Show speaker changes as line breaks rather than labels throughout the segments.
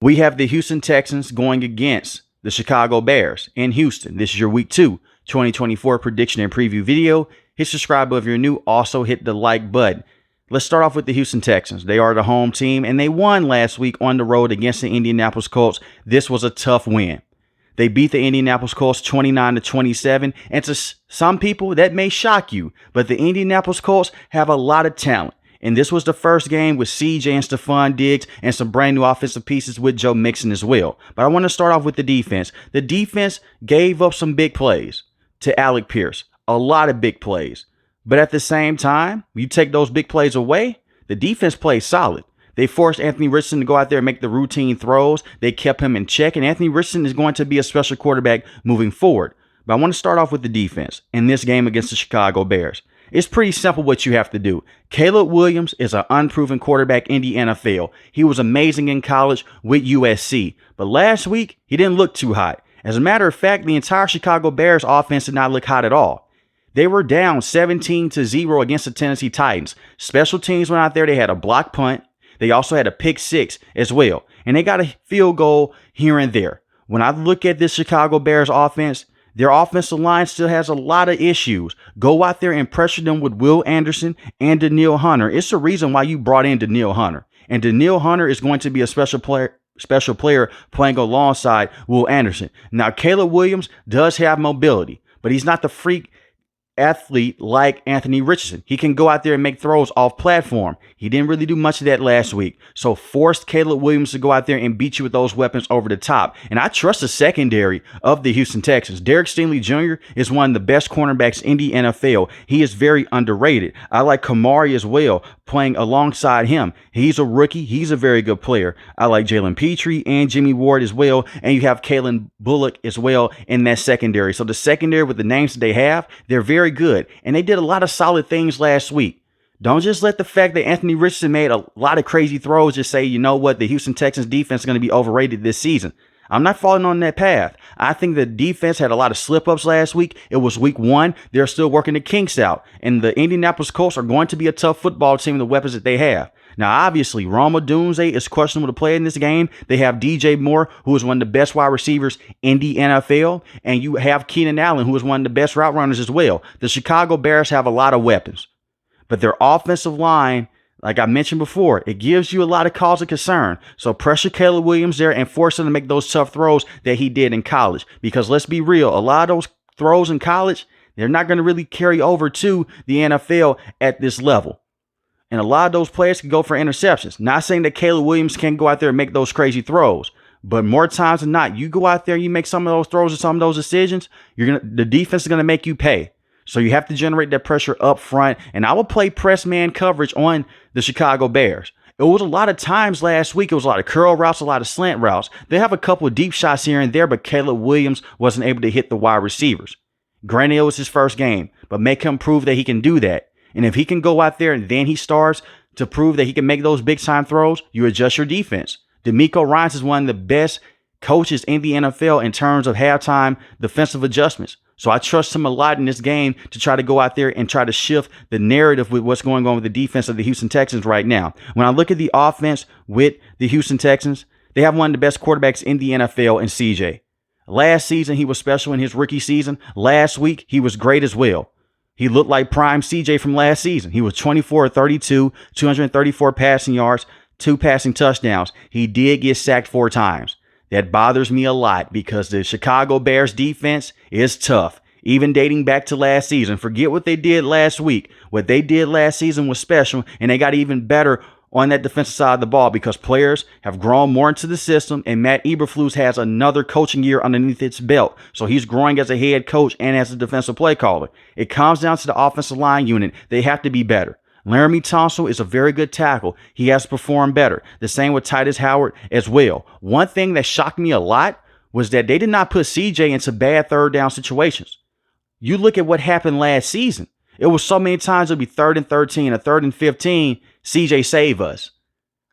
We have the Houston Texans going against the Chicago Bears in Houston. This is your Week 2 2024 prediction and preview video. Hit subscribe if you're new. Also hit the like button. Let's start off with the Houston Texans. They are the home team, and they won last week on the road against the Indianapolis Colts. This was a tough win. They beat the Indianapolis Colts 29-27, and to some people, that may shock you, but the Indianapolis Colts have a lot of talent. And this was the first game with CJ and Stephon Diggs and some brand new offensive pieces with Joe Mixon as well. But I want to start off with the defense. The defense gave up some big plays to Alec Pierce, a lot of big plays. But at the same time, you take those big plays away, the defense played solid. They forced Anthony Richardson to go out there and make the routine throws. They kept him in check, and Anthony Richardson is going to be a special quarterback moving forward. But I want to start off with the defense in this game against the Chicago Bears. It's pretty simple what you have to do. Caleb Williams is an unproven quarterback in the NFL. He was amazing in college with USC, but last week he didn't look too hot. As a matter of fact, the entire Chicago Bears offense did not look hot at all. They were down 17-0 against the Tennessee Titans. Special teams went out there. They had a block punt. They also had a pick six as well, and they got a field goal here and there. When I look at this Chicago Bears offense, their offensive line still has a lot of issues. Go out there and pressure them with Will Anderson and Danielle Hunter. It's the reason why you brought in Danielle Hunter. And Danielle Hunter is going to be a special player playing alongside Will Anderson. Now, Caleb Williams does have mobility, but he's not the freak athlete like Anthony Richardson. He can go out there and make throws off platform. He didn't really do much of that last week. So forced Caleb Williams to go out there and beat you with those weapons over the top. And I trust the secondary of the Houston Texans. Derek Stingley Jr. is one of the best cornerbacks in the NFL. He is very underrated. I like Kamari as well, playing alongside him. He's a rookie. He's a very good player. I like Jalen Petrie and Jimmy Ward as well. And you have Kalen Bullock as well in that secondary. So the secondary with the names that they have, they're very good. And they did a lot of solid things last week. Don't just let the fact that Anthony Richardson made a lot of crazy throws just say, you know what, the Houston Texans defense is going to be overrated this season. I'm not falling on that path. I think the defense had a lot of slip-ups last week. It was week 1. They're still working the kinks out. And the Indianapolis Colts are going to be a tough football team with the weapons that they have. Now, obviously, Roma Dunze is questionable to play in this game. They have DJ Moore, who is one of the best wide receivers in the NFL. And you have Keenan Allen, who is one of the best route runners as well. The Chicago Bears have a lot of weapons. But their offensive line, like I mentioned before, it gives you a lot of cause of concern. So pressure Caleb Williams there and force him to make those tough throws that he did in college. Because let's be real, a lot of those throws in college, they're not going to really carry over to the NFL at this level. And a lot of those players can go for interceptions. Not saying that Caleb Williams can't go out there and make those crazy throws. But more times than not, you go out there, you make some of those throws and some of those decisions, the defense is going to make you pay. So you have to generate that pressure up front. And I will play press man coverage on the Chicago Bears. It was a lot of times last week. It was a lot of curl routes, a lot of slant routes. They have a couple of deep shots here and there, but Caleb Williams wasn't able to hit the wide receivers. Granted, it was his first game, but make him prove that he can do that. And if he can go out there and then he starts to prove that he can make those big time throws, you adjust your defense. DeMeco Ryans is one of the best coaches in the NFL in terms of halftime defensive adjustments. So I trust him a lot in this game to try to go out there and try to shift the narrative with what's going on with the defense of the Houston Texans right now. When I look at the offense with the Houston Texans, they have one of the best quarterbacks in the NFL in CJ. Last season, he was special in his rookie season. Last week, he was great as well. He looked like prime CJ from last season. He was 24-32, 234 passing yards, 2 passing touchdowns. He did get sacked 4 times. That bothers me a lot because the Chicago Bears defense is tough, even dating back to last season. Forget what they did last week. What they did last season was special, and they got even better on that defensive side of the ball because players have grown more into the system, and Matt Eberflus has another coaching year underneath its belt. So he's growing as a head coach and as a defensive play caller. It comes down to the offensive line unit. They have to be better. Laramie Tunsil is a very good tackle. He has performed better. The same with Titus Howard as well. One thing that shocked me a lot was that they did not put CJ into bad third down situations. You look at what happened last season. It was so many times it'd be 3rd and 13 or 3rd and 15. CJ save us.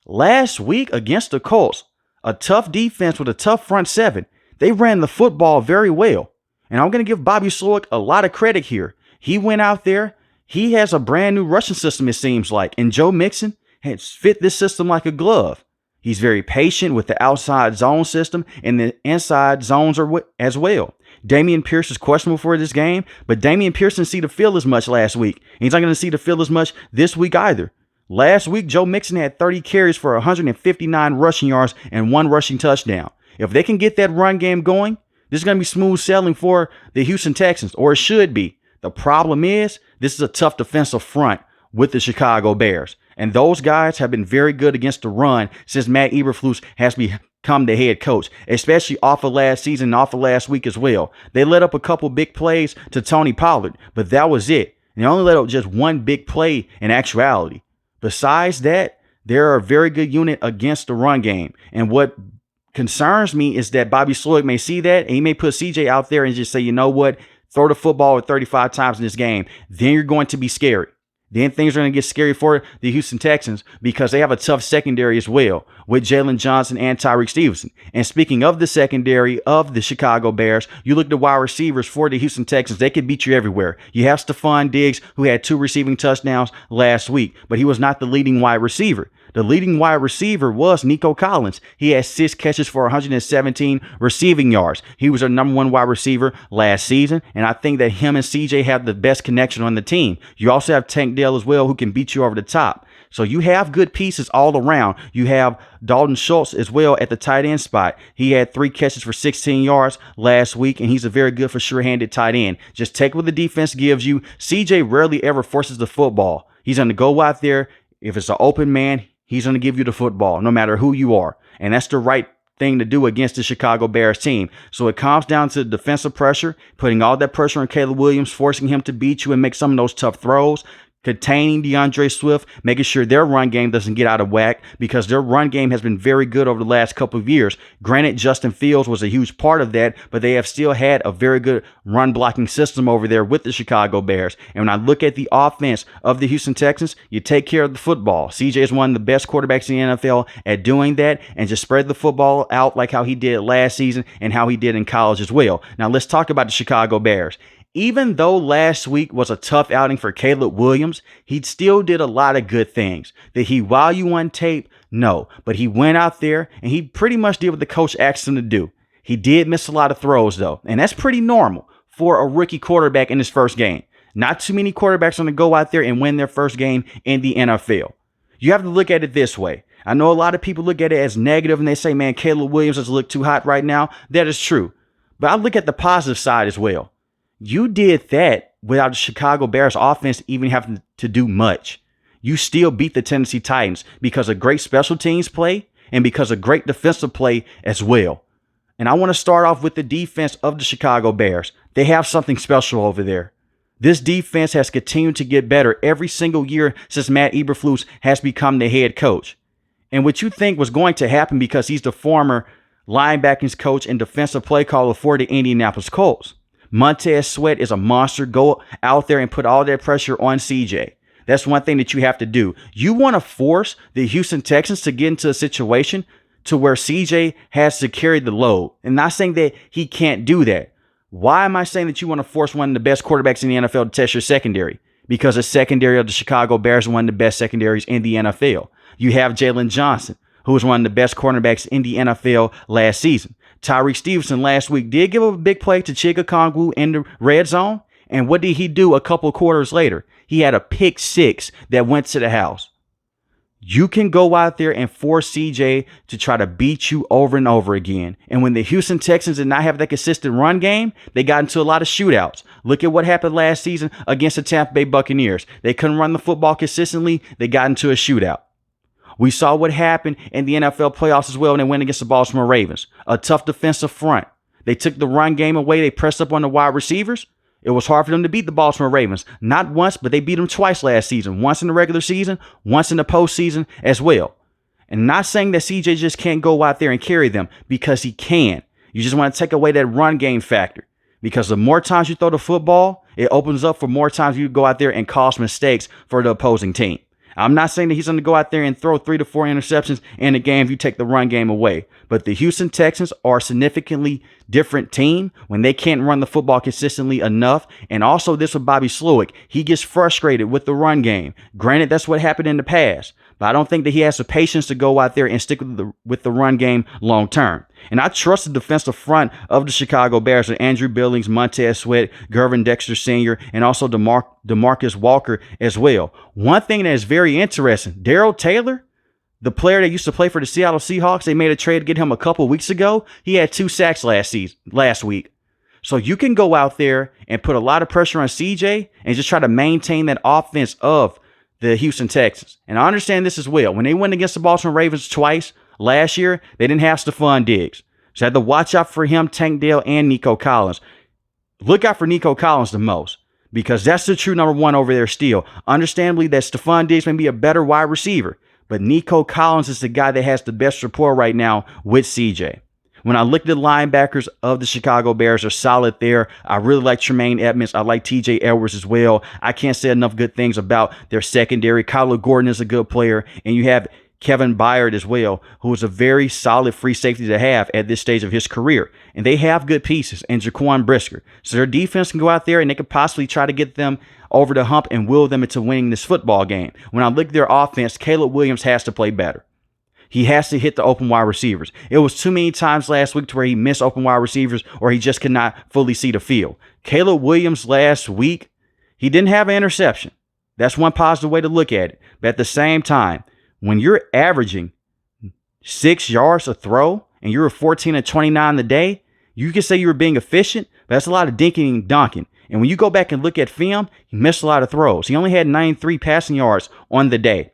Last week against the Colts, a tough defense with a tough front seven, they ran the football very well. And I'm going to give Bobby Slowick a lot of credit here. He went out there. He has a brand new rushing system, it seems like. And Joe Mixon has fit this system like a glove. He's very patient with the outside zone system and the inside zones as well. Dameon Pierce is questionable for this game, but Dameon Pierce didn't see the field as much last week. He's not going to see the field as much this week either. Last week, Joe Mixon had 30 carries for 159 rushing yards and 1 rushing touchdown. If they can get that run game going, this is going to be smooth sailing for the Houston Texans, or it should be. The problem is, this is a tough defensive front with the Chicago Bears. And those guys have been very good against the run since Matt Eberflus has become the head coach, especially off of last season and off of last week as well. They let up a couple big plays to Tony Pollard, but that was it. And they only let up just one big play in actuality. Besides that, they're a very good unit against the run game. And what concerns me is that Bobby Slowick may see that, and he may put CJ out there and just say, you know what, throw the football 35 times in this game. Then you're going to be scary. Then things are going to get scary for the Houston Texans because they have a tough secondary as well with Jalen Johnson and Tyreek Stevenson. And speaking of the secondary of the Chicago Bears, you look at the wide receivers for the Houston Texans. They can beat you everywhere. You have Stephon Diggs, who had 2 receiving touchdowns last week, but he was not the leading wide receiver. The leading wide receiver was Nico Collins. He had 6 catches for 117 receiving yards. He was our number 1 wide receiver last season, and I think that him and CJ have the best connection on the team. You also have Tank Dell as well, who can beat you over the top. So you have good pieces all around. You have Dalton Schultz as well at the tight end spot. He had 3 catches for 16 yards last week, and he's a very good for sure-handed tight end. Just take what the defense gives you. CJ rarely ever forces the football. He's going to go out there. If it's an open man, he's going to give you the football no matter who you are. And that's the right thing to do against the Chicago Bears team. So it comes down to defensive pressure, putting all that pressure on Caleb Williams, forcing him to beat you and make some of those tough throws, containing DeAndre Swift, making sure their run game doesn't get out of whack because their run game has been very good over the last couple of years. Granted, Justin Fields was a huge part of that, but they have still had a very good run blocking system over there with the Chicago Bears. And when I look at the offense of the Houston Texans, you take care of the football. CJ is one of the best quarterbacks in the NFL at doing that, and just spread the football out like how he did last season and how he did in college as well. Now let's talk about the Chicago Bears. Even though last week was a tough outing for Caleb Williams, he still did a lot of good things. Did he wow you on tape? No. But he went out there and he pretty much did what the coach asked him to do. He did miss a lot of throws, though, and that's pretty normal for a rookie quarterback in his first game. Not too many quarterbacks are going to go out there and win their first game in the NFL. You have to look at it this way. I know a lot of people look at it as negative and they say, man, Caleb Williams doesn't look too hot right now. That is true. But I look at the positive side as well. You did that without the Chicago Bears offense even having to do much. You still beat the Tennessee Titans because of great special teams play and because of great defensive play as well. And I want to start off with the defense of the Chicago Bears. They have something special over there. This defense has continued to get better every single year since Matt Eberflus has become the head coach. And what you think was going to happen because he's the former linebackers coach and defensive play caller for the Indianapolis Colts. Montez Sweat is a monster. Go out there and put all that pressure on CJ. That's one thing that you have to do. You want to force the Houston Texans to get into a situation to where CJ has to carry the load. And not saying that he can't do that. Why am I saying that you want to force one of the best quarterbacks in the NFL to test your secondary? Because the secondary of the Chicago Bears is one of the best secondaries in the NFL. You have Jalen Johnson, who was one of the best cornerbacks in the NFL last season. Tyreek Stevenson last week did give a big play to Chig Okongwu in the red zone. And what did he do a couple quarters later? He had a pick 6 that went to the house. You can go out there and force CJ to try to beat you over and over again. And when the Houston Texans did not have that consistent run game, they got into a lot of shootouts. Look at what happened last season against the Tampa Bay Buccaneers. They couldn't run the football consistently. They got into a shootout. We saw what happened in the NFL playoffs as well when they went against the Baltimore Ravens. A tough defensive front. They took the run game away. They pressed up on the wide receivers. It was hard for them to beat the Baltimore Ravens. Not once, but they beat them twice last season. Once in the regular season, once in the postseason as well. And not saying that CJ just can't go out there and carry them, because he can. You just want to take away that run game factor. Because the more times you throw the football, it opens up for more times you go out there and cause mistakes for the opposing team. I'm not saying that he's going to go out there and throw 3 to 4 interceptions in a game if you take the run game away. But the Houston Texans are a significantly different team when they can't run the football consistently enough. And also this with Bobby Slowick. He gets frustrated with the run game. Granted, that's what happened in the past. but I don't think that he has the patience to go out there and stick with the run game long term. And I trust the defensive front of the Chicago Bears with Andrew Billings, Montez Sweat, Gervin Dexter Sr., and also DeMarcus Walker as well. One thing that is very interesting, Darrell Taylor, the player that used to play for the Seattle Seahawks, they made a trade to get him a couple weeks ago. He had 2 sacks last week. So you can go out there and put a lot of pressure on CJ and just try to maintain that offense of the Houston Texans. And I understand this as well. When they went against the Baltimore Ravens twice last year, they didn't have Stephon Diggs. So I had to watch out for him, Tank Dell, and Nico Collins. Look out for Nico Collins the most, because that's the true number 1 over there still. Understandably, that Stephon Diggs may be a better wide receiver, but Nico Collins is the guy that has the best rapport right now with CJ. When I look at the linebackers of the Chicago Bears, are solid there. I really like Tremaine Edmonds. I like TJ Edwards as well. I can't say enough good things about their secondary. Kyler Gordon is a good player. And you have Kevin Byard as well, who is a very solid free safety to have at this stage of his career. And they have good pieces, and Jaquan Brisker. So their defense can go out there and they could possibly try to get them over the hump and will them into winning this football game. When I look at their offense, Caleb Williams has to play better. He has to hit the open wide receivers. It was too many times last week to where he missed open wide receivers or he just could not fully see the field. Caleb Williams last week, he didn't have an interception. That's one positive way to look at it. But at the same time, when you're averaging 6 yards a throw and you're 14 and 29 a day, you can say you were being efficient, but that's a lot of dinking and donking. And when you go back and look at film, he missed a lot of throws. He only had 93 passing yards on the day.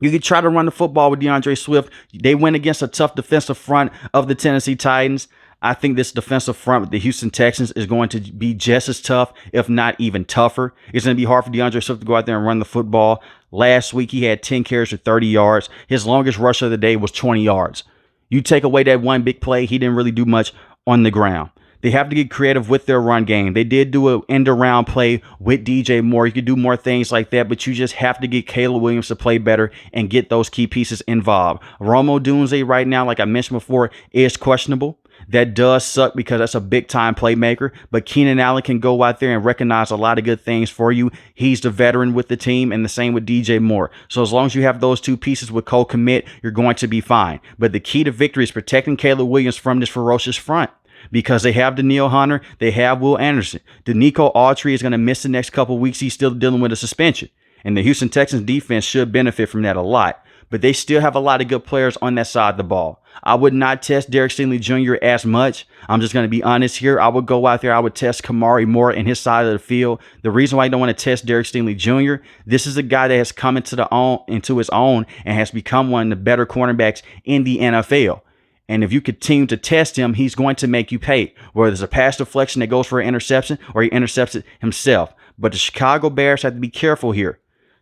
You could try to run the football with DeAndre Swift. They went against a tough defensive front of the Tennessee Titans. I think this defensive front with the Houston Texans is going to be just as tough, if not even tougher. It's going to be hard for DeAndre Swift to go out there and run the football. Last week, he had 10 carries for 30 yards. His longest rush of the day was 20 yards. You take away that one big play, he didn't really do much on the ground. They have to get creative with their run game. They did do an end-around play with DJ Moore. You could do more things like that, but you just have to get Caleb Williams to play better and get those key pieces involved. Rome Odunze right now, like I mentioned before, is questionable. That does suck because that's a big-time playmaker, but Keenan Allen can go out there and recognize a lot of good things for you. He's the veteran with the team, and the same with DJ Moore. So as long as you have those two pieces with Cole Kmet, you're going to be fine. But the key to victory is protecting Caleb Williams from this ferocious front. Because they have Danielle Hunter, they have Will Anderson. Danico Autry is going to miss the next couple weeks. He's still dealing with a suspension. And the Houston Texans defense should benefit from that a lot. But they still have a lot of good players on that side of the ball. I would not test Derek Stingley Jr. as much. I'm just going to be honest here. I would go out there. I would test Kamari more in his side of the field. The reason why I don't want to test Derek Stingley Jr., this is a guy that has come into his own and has become one of the better cornerbacks in the NFL. And if you continue to test him, he's going to make you pay. Whether it's a pass deflection that goes for an interception or he intercepts it himself. But the Chicago Bears have to be careful here.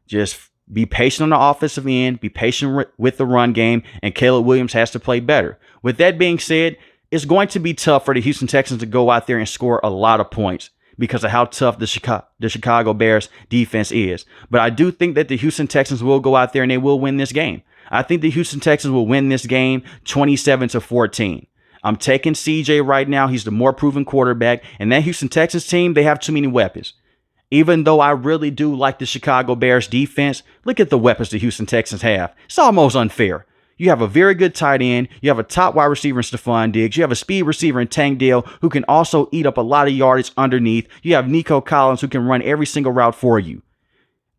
Just be patient on the offensive end. Be patient with the run game. And Caleb Williams has to play better. With that being said, it's going to be tough for the Houston Texans to go out there and score a lot of points because of how tough the Chicago Bears defense is. But I do think that the Houston Texans will go out there and they will win this game. I think the Houston Texans will win this game 27-14. I'm taking CJ right now. He's the more proven quarterback. And that Houston Texans team, they have too many weapons. Even though I really do like the Chicago Bears defense, look at the weapons the Houston Texans have. It's almost unfair. You have a very good tight end. You have a top wide receiver in Stephon Diggs. You have a speed receiver in Tank Dell who can also eat up a lot of yardage underneath. You have Nico Collins who can run every single route for you.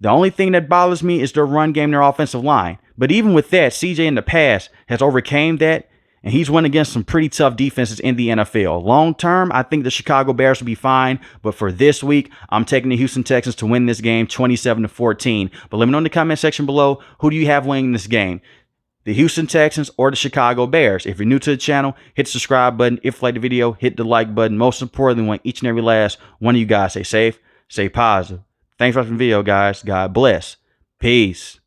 The only thing that bothers me is their run game, their offensive line. But even with that, CJ in the past has overcame that, and he's won against some pretty tough defenses in the NFL. Long term, I think the Chicago Bears will be fine. But for this week, I'm taking the Houston Texans to win this game 27-14. But let me know in the comment section below, who do you have winning this game? The Houston Texans or the Chicago Bears? If you're new to the channel, hit the subscribe button. If you like the video, hit the like button. Most importantly, I want each and every last one of you guys stay safe, stay positive. Thanks for watching the video, guys. God bless. Peace.